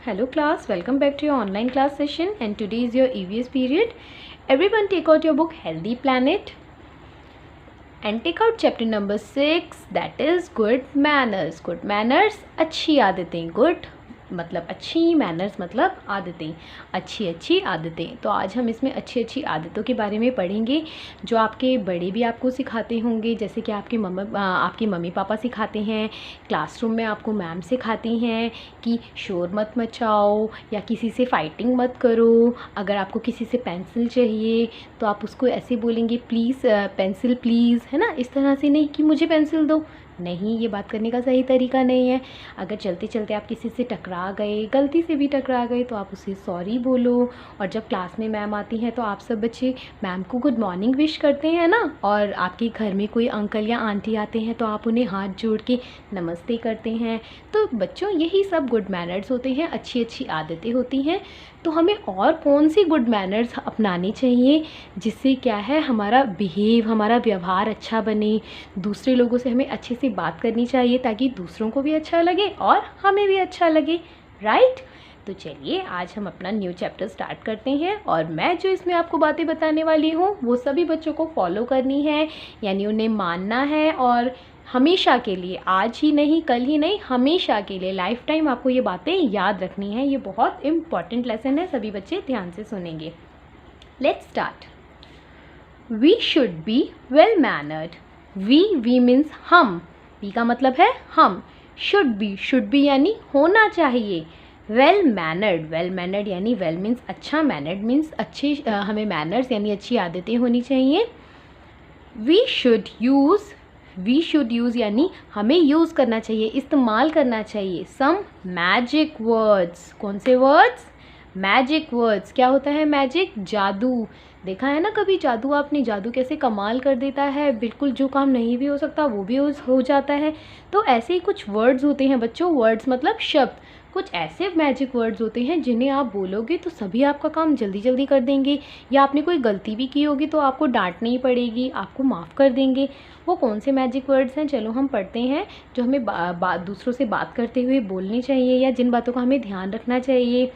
Hello class, welcome back to your online class session and today is your EVS period. Everyone take out your book Healthy Planet and take out chapter number 6 that is Good Manners. Good Manners अच्छी आदतें. Good मतलब अच्छी, manners मतलब आदतें, अच्छी अच्छी आदतें. तो आज हम इसमें अच्छी अच्छी आदतों के बारे में पढ़ेंगे जो आपके बड़े भी आपको सिखाते होंगे, जैसे कि आपके आपके मम्मी पापा सिखाते हैं, क्लासरूम में आपको मैम सिखाती हैं कि शोर मत मचाओ या किसी से फाइटिंग मत करो. अगर आपको किसी से पेंसिल चाहिए तो आप उसको ऐसे बोलेंगे प्लीज़ पेंसिल प्लीज़, है ना. इस तरह से नहीं कि मुझे पेंसिल दो, नहीं, ये बात करने का सही तरीका नहीं है. अगर चलते चलते आप किसी से टकरा गए, गलती से भी टकरा गए, तो आप उससे सॉरी बोलो. और जब क्लास में मैम आती हैं तो आप सब बच्चे मैम को गुड मॉर्निंग विश करते हैं ना. और आपके घर में कोई अंकल या आंटी आते हैं तो आप उन्हें हाथ जोड़ के नमस्ते करते हैं. तो बच्चों यही सब गुड मैनर्स होते हैं, अच्छी अच्छी आदतें होती हैं. तो हमें और कौन सी गुड मैनर्स अपनानी चाहिए जिससे क्या है हमारा हमारा व्यवहार अच्छा बने. दूसरे लोगों से हमें अच्छे से बात करनी चाहिए ताकि दूसरों को भी अच्छा लगे और हमें भी अच्छा लगे, राइट. तो चलिए आज हम अपना न्यू चैप्टर स्टार्ट करते हैं और मैं जो इसमें आपको बातें बताने वाली हूँ वो सभी बच्चों को फॉलो करनी है, यानी उन्हें मानना है और हमेशा के लिए, आज ही नहीं कल ही नहीं, हमेशा के लिए लाइफ टाइम आपको ये बातें याद रखनी है. ये बहुत इम्पॉर्टेंट लेसन है, सभी बच्चे ध्यान से सुनेंगे. Let's start. We should be well mannered. We means हम, वी का मतलब है हम. शुड बी यानी होना चाहिए. वेल मैनर्ड यानी वेल मीन्स अच्छा, मैनर्ड मीन्स अच्छे, हमें मैनर्स यानी अच्छी आदतें होनी चाहिए. वी शुड यूज़ यानी हमें यूज़ करना चाहिए, इस्तेमाल करना चाहिए. Some magic words. कौन से वर्ड्स? Magic words. क्या होता है मैजिक? जादू. देखा है ना कभी जादू आपने? जादू कैसे कमाल कर देता है, बिल्कुल जो काम नहीं भी हो सकता वो भी हो जाता है. तो ऐसे ही कुछ वर्ड्स होते हैं बच्चों. वर्ड्स मतलब शब्द. कुछ ऐसे मैजिक वर्ड्स होते हैं जिन्हें आप बोलोगे तो सभी आपका काम जल्दी जल्दी कर देंगे, या आपने कोई गलती भी की होगी तो आपको डांट नहीं पड़ेगी, आपको माफ़ कर देंगे. वो कौन से मैजिक वर्ड्स हैं? चलो हम पढ़ते हैं जो हमें दूसरों से बात करते हुए बोलने चाहिए या जिन बातों का हमें ध्यान रखना चाहिए.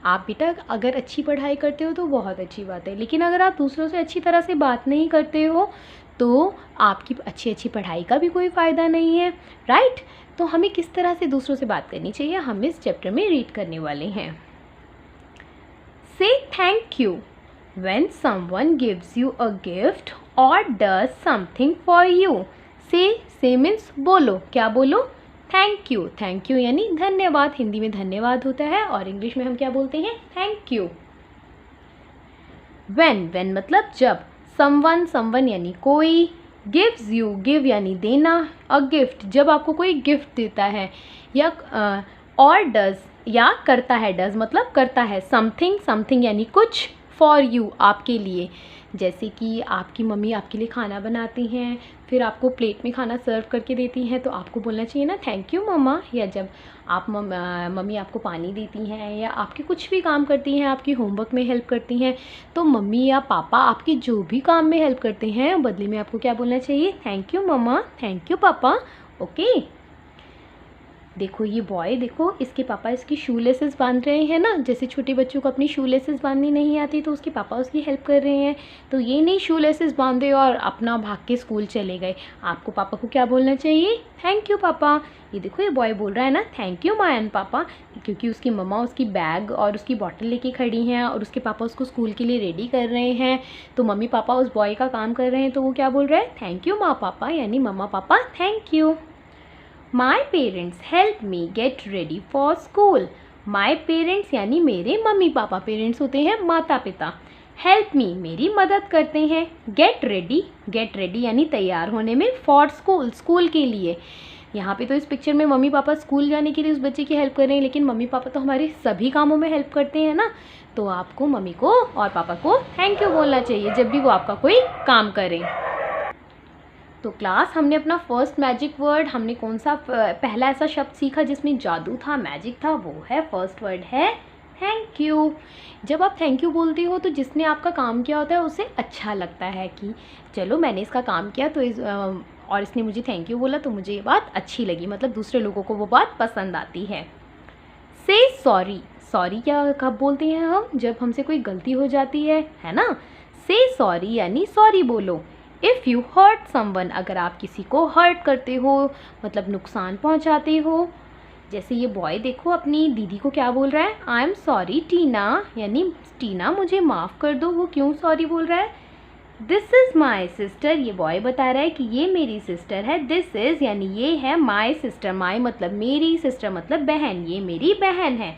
आप बेटा अगर अच्छी पढ़ाई करते हो तो बहुत अच्छी बात है, लेकिन अगर आप दूसरों से अच्छी तरह से बात नहीं करते हो तो आपकी अच्छी पढ़ाई का भी कोई फ़ायदा नहीं है, राइट. तो हमें किस तरह से दूसरों से बात करनी चाहिए हम इस चैप्टर में रीड करने वाले हैं. से thank you when someone gives you a gift और डज समथिंग फॉर यू. से मीन्स बोलो. क्या बोलो? थैंक यू यानी धन्यवाद. हिंदी में धन्यवाद होता है और इंग्लिश में हम क्या बोलते हैं? Thank you. व्हेन मतलब जब. समवन यानी कोई. गिव यानी देना. अ गिफ्ट जब आपको कोई गिफ्ट देता है, या और डज या करता है. डज मतलब करता है. समथिंग यानी कुछ. फॉर यू आपके लिए. जैसे कि आपकी मम्मी आपके लिए खाना बनाती हैं, फिर आपको प्लेट में खाना सर्व करके देती हैं तो आपको बोलना चाहिए ना थैंक यू मम्मा. या जब आप मम्मी आपको पानी देती हैं या आपके कुछ भी काम करती हैं, आपकी होमवर्क में हेल्प करती हैं, तो मम्मी या पापा आपके जो भी काम में हेल्प करते हैं बदले में आपको क्या बोलना चाहिए? Thank you mama, thank you papa. Okay. देखो ये बॉय, देखो इसके पापा इसकी शू लेसेस बांध रहे हैं ना. जैसे छोटे बच्चों को अपनी शू लेसेस बांधनी नहीं आती तो उसके पापा उसकी हेल्प कर रहे हैं. तो ये नहीं शू लेसेस बांधे और अपना भाग के स्कूल चले गए. आपको पापा को क्या बोलना चाहिए? थैंक यू पापा. ये देखो ये बॉय बोल रहा है ना थैंक यू माँ एंड पापा, क्योंकि उसकी मम्मा उसकी बैग और उसकी बॉटल लेके खड़ी हैं और उसके पापा उसको स्कूल के लिए रेडी कर रहे हैं. तो मम्मी पापा उस बॉय का काम कर रहे हैं तो वो क्या बोल रहा है? थैंक यू माँ पापा, यानी मम्मा पापा thank you. My parents help me get ready for school. My parents यानी मेरे मम्मी पापा. पेरेंट्स होते हैं माता पिता. Help me मेरी मदद करते हैं. Get ready यानी तैयार होने में. For school स्कूल के लिए. यहाँ पे तो इस पिक्चर में मम्मी पापा स्कूल जाने के लिए उस बच्चे की हेल्प कर रहे हैं, लेकिन मम्मी पापा तो हमारे सभी कामों में हेल्प करते हैं ना. तो आपको मम्मी को और पापा को थैंक यू बोलना चाहिए जब भी वो आपका कोई काम करें. तो क्लास हमने अपना फर्स्ट मैजिक वर्ड, हमने कौन सा पहला ऐसा शब्द सीखा जिसमें जादू था, मैजिक था, वो है फर्स्ट वर्ड है थैंक यू. जब आप थैंक यू बोलते हो तो जिसने आपका काम किया होता है उसे अच्छा लगता है कि चलो मैंने इसका काम किया तो और इसने मुझे थैंक यू बोला तो मुझे ये बात अच्छी लगी, मतलब दूसरे लोगों को वो बात पसंद आती है. से सॉरी, सॉरी क्या कब बोलते हैं हम? जब हमसे कोई गलती हो जाती है ना। से सॉरी यानी सॉरी बोलो। इफ़ यू हर्ट समवन, अगर आप किसी को हर्ट करते हो मतलब नुकसान पहुंचाते हो। जैसे ये बॉय देखो अपनी दीदी को क्या बोल रहा है, आई एम सॉरी टीना, यानी टीना मुझे माफ़ कर दो। वो क्यों सॉरी बोल रहा है? दिस इज़ माई सिस्टर, ये बॉय बता रहा है कि ये मेरी सिस्टर है। दिस इज़ यानी ये है माई सिस्टर, माई मतलब मेरी, सिस्टर मतलब बहन, ये मेरी बहन है।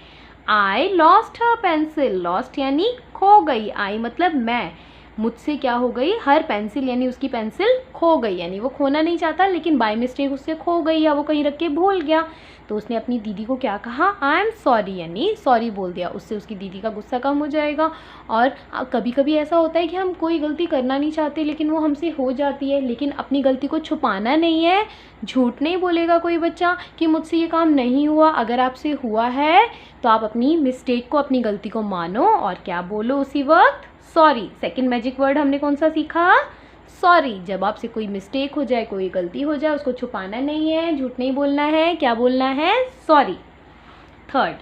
I lost her pencil, lost यानी खो गई, आई मतलब मैं, मुझसे क्या हो गई, हर पेंसिल यानी उसकी पेंसिल खो गई, यानी वो खोना नहीं चाहता लेकिन बाय मिस्टेक उससे खो गई या वो कहीं रख के भूल गया। तो उसने अपनी दीदी को क्या कहा, आई एम सॉरी, यानी सॉरी बोल दिया। उससे उसकी दीदी का गुस्सा कम हो जाएगा। और कभी कभी ऐसा होता है कि हम कोई गलती करना नहीं चाहते लेकिन वो हमसे हो जाती है, लेकिन अपनी गलती को छुपाना नहीं है। झूठ नहीं बोलेगा कोई बच्चा कि मुझसे ये काम नहीं हुआ। अगर आपसे हुआ है तो आप अपनी मिस्टेक को, अपनी गलती को मानो और क्या बोलो उसी वक्त, सॉरी। सेकंड मैजिक वर्ड हमने कौन सा सीखा, सॉरी। जब आपसे कोई मिस्टेक हो जाए, कोई गलती हो जाए, उसको छुपाना नहीं है, झूठ नहीं बोलना है, क्या बोलना है, सॉरी। थर्ड,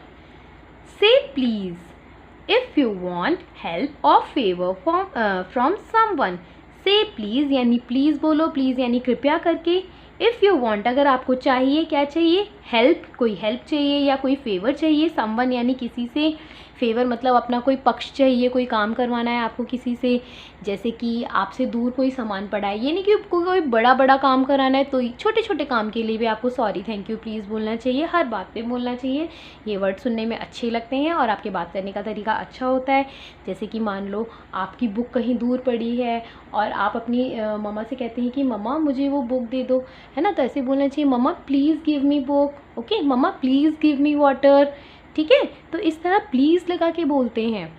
से please if you want help और फेवर फ्रॉम समवन। से प्लीज़ यानी प्लीज़ बोलो, प्लीज़ यानी कृपया करके। इफ़ यू वांट अगर आपको चाहिए, क्या चाहिए, हेल्प, कोई हेल्प चाहिए या कोई फेवर चाहिए। समवन यानी किसी से, फेवर मतलब अपना कोई पक्ष चाहिए, कोई काम करवाना है आपको किसी से। जैसे कि आपसे दूर कोई सामान पड़ा है, ये नहीं कि कोई बड़ा बड़ा काम कराना है, तो छोटे छोटे काम के लिए भी आपको सॉरी, थैंक यू, प्लीज़ बोलना चाहिए, हर बात पे बोलना चाहिए। ये वर्ड सुनने में अच्छे लगते हैं और आपके बात करने का तरीका अच्छा होता है। जैसे कि मान लो आपकी बुक कहीं दूर पड़ी है और आप अपनी मम्मा से कहते हैं कि मम्मा मुझे वो बुक दे दो, है ना। तो ऐसे बोलना चाहिए, mamma please give me book, okay, mamma please give me water, ठीक है। तो इस तरह प्लीज़ लगा के बोलते हैं।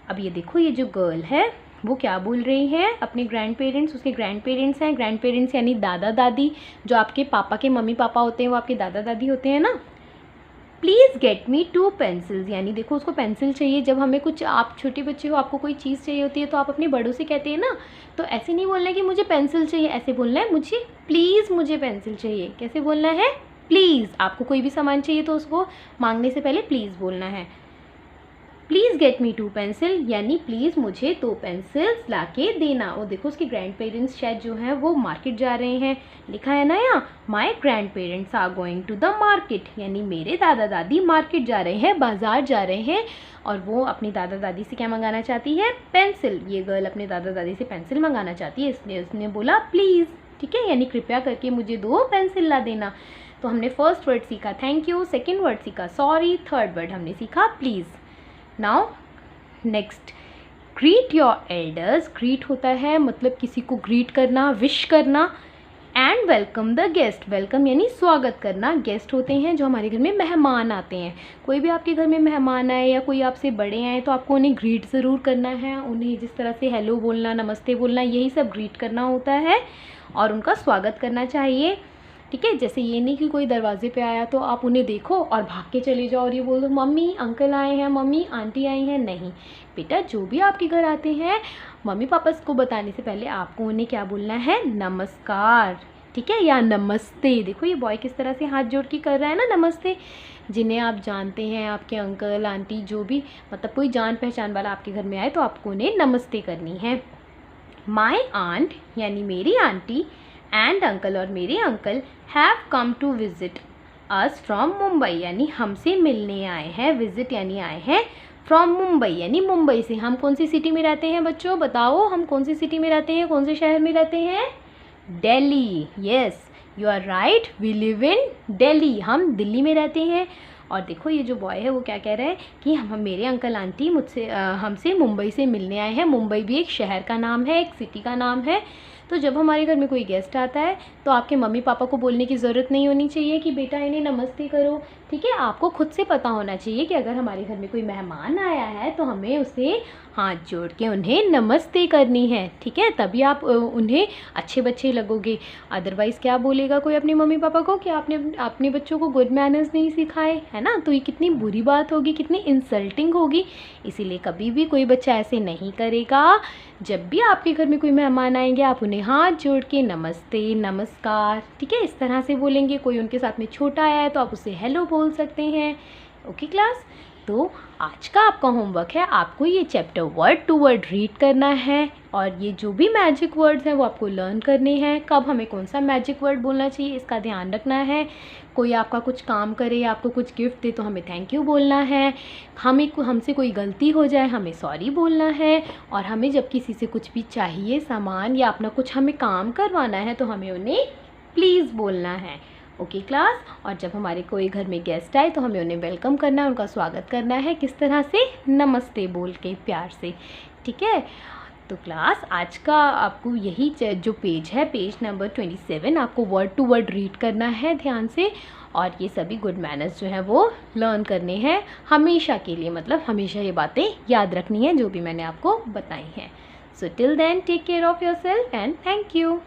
अब ये देखो, ये जो गर्ल है वो क्या बोल रही है, अपने ग्रैंड पेरेंट्स, उसके ग्रैंड पेरेंट्स हैं, ग्रैंड पेरेंट्स यानी दादा दादी, जो आपके पापा के मम्मी पापा होते हैं वो आपके दादा दादी होते हैं ना। प्लीज़ गेट मी 2 पेंसिल्स, यानी देखो उसको पेंसिल चाहिए। जब हमें कुछ, आप छोटे बच्चे हो, आपको कोई चीज़ चाहिए होती है तो आप अपने बड़ों से कहते हैं ना, तो ऐसे नहीं बोलना है कि मुझे पेंसिल चाहिए, ऐसे बोलना है मुझे प्लीज़, मुझे पेंसिल चाहिए। कैसे बोलना है, प्लीज़। आपको कोई भी सामान चाहिए तो उसको मांगने से पहले प्लीज़ बोलना है। प्लीज़ गेट मी 2 पेंसिल यानी प्लीज़ मुझे 2 पेंसिल्स ला के देना। और देखो उसके ग्रैंड पेरेंट्स शायद जो हैं वो मार्केट जा रहे हैं, लिखा है ना यहाँ, my grandparents are going to the market, यानी मेरे दादा दादी मार्केट जा रहे हैं, बाजार जा रहे हैं। और वो अपनी दादा दादी से क्या मंगाना चाहती है, पेंसिल। ये गर्ल अपने दादा दादी से पेंसिल मंगाना चाहती है, इसलिए उसने बोला प्लीज़, ठीक है, यानी कृपया करके मुझे 2 पेंसिल ला देना। तो हमने फर्स्ट वर्ड सीखा थैंक यू, सेकेंड वर्ड सीखा सॉरी, थर्ड वर्ड हमने सीखा please. Now next, greet your elders. Greet होता है मतलब किसी को ग्रीट करना, विश करना। And welcome the guest, welcome यानी स्वागत करना। गेस्ट होते हैं जो हमारे घर में मेहमान आते हैं। कोई भी आपके घर में मेहमान आए या कोई आपसे बड़े आए तो आपको उन्हें ग्रीट ज़रूर करना है। उन्हें जिस तरह से हेलो बोलना, नमस्ते बोलना, यही सब ग्रीट करना होता है और उनका स्वागत करना चाहिए, ठीक है। जैसे ये नहीं कि कोई दरवाजे पे आया तो आप उन्हें देखो और भाग के चले जाओ और ये बोल दो मम्मी अंकल आए हैं, मम्मी आंटी आई हैं। नहीं बेटा, जो भी आपके घर आते हैं मम्मी पापा को बताने से पहले आपको उन्हें क्या बोलना है, नमस्कार, ठीक है, या नमस्ते। देखो ये बॉय किस तरह से हाथ जोड़ के कर रहा है ना, नमस्ते। जिन्हें आप जानते हैं, आपके अंकल आंटी, जो भी मतलब कोई जान पहचान वाला आपके घर में आए तो आपको उन्हें नमस्ते करनी है। माई आंट यानी मेरी आंटी एंड अंकल और मेरे uncle have come to visit us from Mumbai, यानी हमसे मिलने आए हैं। विज़िट यानी आए हैं, फ्रॉम मुंबई यानी मुंबई से। हम कौन सी सिटी में रहते हैं बच्चों, बताओ हम कौन सी सिटी में रहते हैं, कौन से शहर में रहते हैं, Delhi. Yes you are right, we live in Delhi, हम दिल्ली में रहते हैं। और देखो ये जो बॉय है वो क्या कह रहा है कि हम मेरे अंकल आंटी मुझसे हमसे मुंबई से मिलने आए हैं। मुंबई भी एक शहर का नाम है, एक सिटी का नाम है। तो जब हमारे घर में कोई गेस्ट आता है तो आपके मम्मी पापा को बोलने की ज़रूरत नहीं होनी चाहिए कि बेटा इन्हें नमस्ते करो, ठीक है। आपको खुद से पता होना चाहिए कि अगर हमारे घर में कोई मेहमान आया है तो हमें उसे हाथ जोड़ के उन्हें नमस्ते करनी है, ठीक है, तभी आप उन्हें अच्छे बच्चे लगोगे। अदरवाइज़ क्या बोलेगा कोई अपने मम्मी पापा को कि आपने अपने बच्चों को गुड मैनर्स नहीं सिखाए, है ना। तो ये कितनी बुरी बात होगी, कितनी इंसल्टिंग होगी। इसीलिए कभी भी कोई बच्चा ऐसे नहीं करेगा। जब भी आपके घर में कोई मेहमान आएंगे आप उन्हें हाथ जोड़ के नमस्ते, नमस्कार, ठीक है, इस तरह से बोलेंगे। कोई उनके साथ में छोटा आया है तो आप उससे हेलो बोल सकते हैं, ओके क्लास, तो आज का आपका होमवर्क है, आपको ये chapter word to word read करना है और ये जो भी मैजिक वर्ड्स हैं वो आपको लर्न करने हैं। कब हमें कौन सा मैजिक वर्ड बोलना चाहिए इसका ध्यान रखना है। कोई आपका कुछ काम करे या आपको कुछ गिफ्ट दे तो हमें थैंक यू बोलना है। हमसे कोई गलती हो जाए हमें सॉरी बोलना है। और हमें जब किसी से कुछ भी चाहिए सामान या अपना कुछ हमें काम करवाना है तो हमें उन्हें प्लीज़ बोलना है। ओके क्लास, और जब हमारे कोई घर में गेस्ट आए तो हमें उन्हें वेलकम करना है, उनका स्वागत करना है। किस तरह से? नमस्ते बोल के, प्यार से। ठीक है, तो क्लास आज का आपको यही जो पेज है, पेज नंबर 27, आपको वर्ड टू वर्ड रीड करना है ध्यान से। और ये सभी गुड मैनर्स जो हैं वो लर्न करने हैं हमेशा के लिए, मतलब हमेशा ये बातें याद रखनी है जो भी मैंने आपको बताई हैं। So till then take care of yourself and thank you.